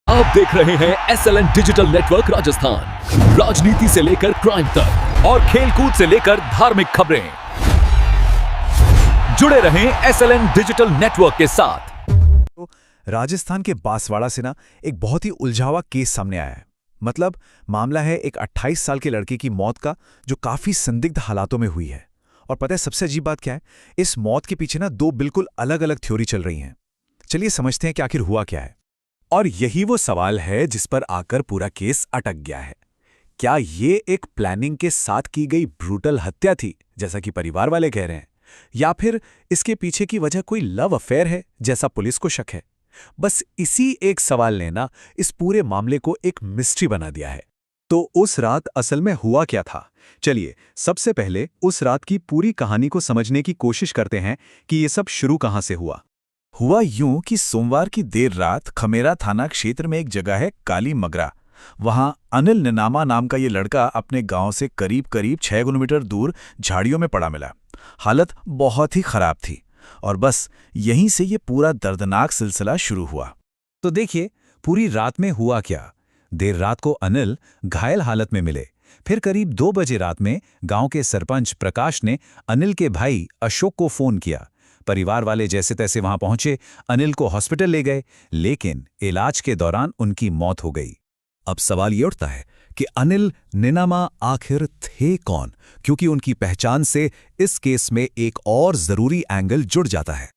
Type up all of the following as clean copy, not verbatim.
आप देख रहे हैं SLN डिजिटल नेटवर्क राजस्थान। राजनीति से लेकर क्राइम तक और खेलकूद से लेकर धार्मिक खबरें। जुड़े रहें SLN डिजिटल नेटवर्क के साथ। राजस्थान के बांसवाड़ा से एक बहुत ही उलझावा केस सामने आया है। मतलब मामला है एक 28 साल के लड़के की मौत का, जो काफी संदिग्ध हालातों में हुई है। और पता है सबसे अजीब बात क्या है? इस मौत के पीछे दो बिल्कुल अलग अलग थ्योरी चल रही हैं। चलिए समझते हैं कि आखिर हुआ क्या है। और यही वो सवाल है जिस पर आकर पूरा केस अटक गया है। क्या ये एक प्लानिंग के साथ की गई ब्रूटल हत्या थी, जैसा कि परिवार वाले कह रहे हैं, या फिर इसके पीछे की वजह कोई लव अफेयर है, जैसा पुलिस को शक है? बस इसी एक सवाल ने इस पूरे मामले को एक मिस्ट्री बना दिया है। तो उस रात असल में हुआ क्या था? चलिए सबसे पहले उस रात की पूरी कहानी को समझने की कोशिश करते हैं कि ये सब शुरू कहां से हुआ। हुआ यूं कि सोमवार की देर रात खमेरा थाना क्षेत्र में एक जगह है काली मगरा। वहां अनिल निनामा नाम का ये लड़का अपने गांव से करीब 6 किलोमीटर दूर झाड़ियों में पड़ा मिला। हालत बहुत ही खराब थी और बस यहीं से ये पूरा दर्दनाक सिलसिला शुरू हुआ। तो देखिए पूरी रात में हुआ क्या। देर रात को अनिल घायल हालत में मिले। फिर करीब 2 बजे रात में गांव के सरपंच प्रकाश ने अनिल के भाई अशोक को फोन किया। परिवार वाले जैसे तैसे वहां पहुंचे, अनिल को हॉस्पिटल ले गए, लेकिन इलाज के दौरान उनकी मौत हो गई। अब सवाल ये उठता है कि अनिल निनामा आखिर थे कौन, क्योंकि उनकी पहचान से इस केस में एक और जरूरी एंगल जुड़ जाता है।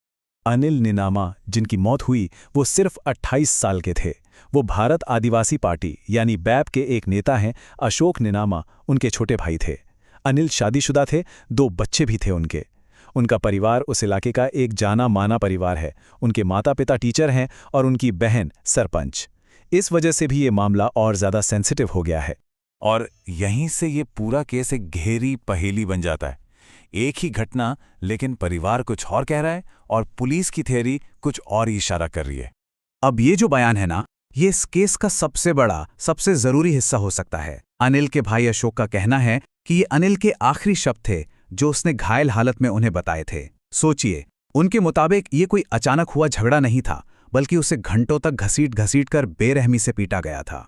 अनिल निनामा जिनकी मौत हुई वो सिर्फ 28 साल के थे। वो भारत आदिवासी पार्टी यानी बैप के एक नेता हैं। अशोक निनामा उनके छोटे भाई थे। अनिल शादीशुदा थे, 2 बच्चे भी थे उनके। उनका परिवार उस इलाके का एक जाना माना परिवार है। उनके माता पिता टीचर हैं और उनकी बहन सरपंच। इस वजह से भी ये मामला और ज़्यादा सेंसिटिव हो गया है। और यहीं से ये पूरा केस एक गहरी पहेली बन जाता है। एक ही घटना, लेकिन परिवार कुछ और कह रहा है और पुलिस की थियरी कुछ और ही इशारा कर रही है। अब ये जो बयान है ये इस केस का सबसे बड़ा, सबसे जरूरी हिस्सा हो सकता है। अनिल के भाई अशोक का कहना है कि ये अनिल के आखिरी शब्द थे जो उसने घायल हालत में उन्हें बताए थे। सोचिए, उनके मुताबिक ये कोई अचानक हुआ झगड़ा नहीं था, बल्कि उसे घंटों तक घसीट कर बेरहमी से पीटा गया था।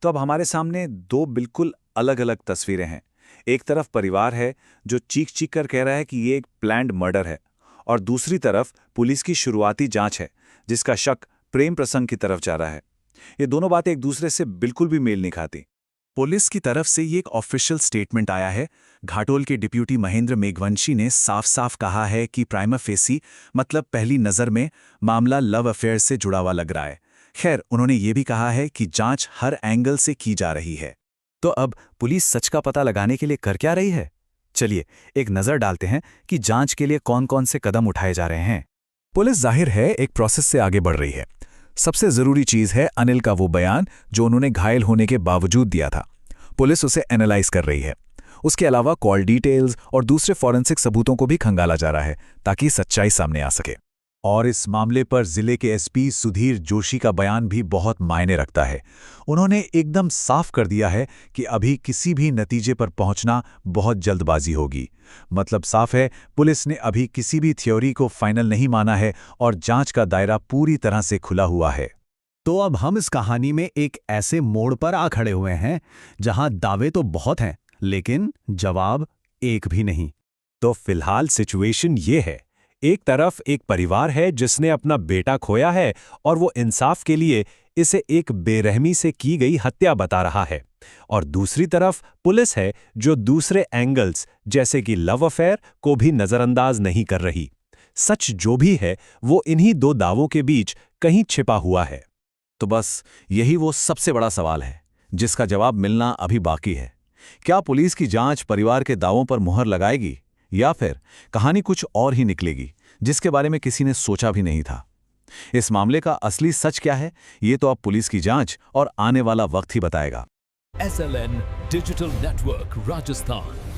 तो अब हमारे सामने 2 बिल्कुल अलग अलग तस्वीरें हैं। एक तरफ परिवार है जो चीख कर कह रहा है कि ये एक प्लान्ड मर्डर है, और दूसरी तरफ पुलिस की शुरुआती जांच है जिसका शक प्रेम प्रसंग की तरफ जा रहा है। ये दोनों बातें एक दूसरे से बिल्कुल भी मेल नहीं खाती। पुलिस की तरफ से ये एक ऑफिशियल स्टेटमेंट आया है। घाटोल के डिप्यूटी महेंद्र मेघवंशी ने साफ साफ कहा है कि प्राइमा फेसी, मतलब पहली नज़र में, मामला लव अफेयर से जुड़ा हुआ लग रहा है। खैर, उन्होंने ये भी कहा है कि जांच हर एंगल से की जा रही है। तो अब पुलिस सच का पता लगाने के लिए कर क्या रही है? चलिए एक नज़र डालते हैं कि जांच के लिए कौन कौन से कदम उठाए जा रहे हैं। पुलिस जाहिर है एक प्रोसेस से आगे बढ़ रही है। सबसे ज़रूरी चीज़ है अनिल का वो बयान जो उन्होंने घायल होने के बावजूद दिया था। पुलिस उसे एनालाइज कर रही है। उसके अलावा कॉल डिटेल्स और दूसरे फॉरेंसिक सबूतों को भी खंगाला जा रहा है ताकि सच्चाई सामने आ सके। और इस मामले पर जिले के एसपी सुधीर जोशी का बयान भी बहुत मायने रखता है। उन्होंने एकदम साफ कर दिया है कि अभी किसी भी नतीजे पर पहुंचना बहुत जल्दबाजी होगी। मतलब साफ है, पुलिस ने अभी किसी भी थ्योरी को फाइनल नहीं माना है और जांच का दायरा पूरी तरह से खुला हुआ है। तो अब हम इस कहानी में एक ऐसे मोड़ पर आ खड़े हुए हैं जहां दावे तो बहुत हैं, लेकिन जवाब एक भी नहीं। तो फिलहाल सिचुएशन ये है, एक तरफ एक परिवार है जिसने अपना बेटा खोया है और वो इंसाफ के लिए इसे एक बेरहमी से की गई हत्या बता रहा है, और दूसरी तरफ पुलिस है जो दूसरे एंगल्स जैसे कि लव अफेयर को भी नजरअंदाज नहीं कर रही। सच जो भी है वो इन्हीं 2 दावों के बीच कहीं छिपा हुआ है। तो बस यही वो सबसे बड़ा सवाल है जिसका जवाब मिलना अभी बाकी है। क्या पुलिस की जांच परिवार के दावों पर मुहर लगाएगी, या फिर कहानी कुछ और ही निकलेगी जिसके बारे में किसी ने सोचा भी नहीं था? इस मामले का असली सच क्या है, ये तो अब पुलिस की जांच और आने वाला वक्त ही बताएगा। SLN digital network Rajasthan.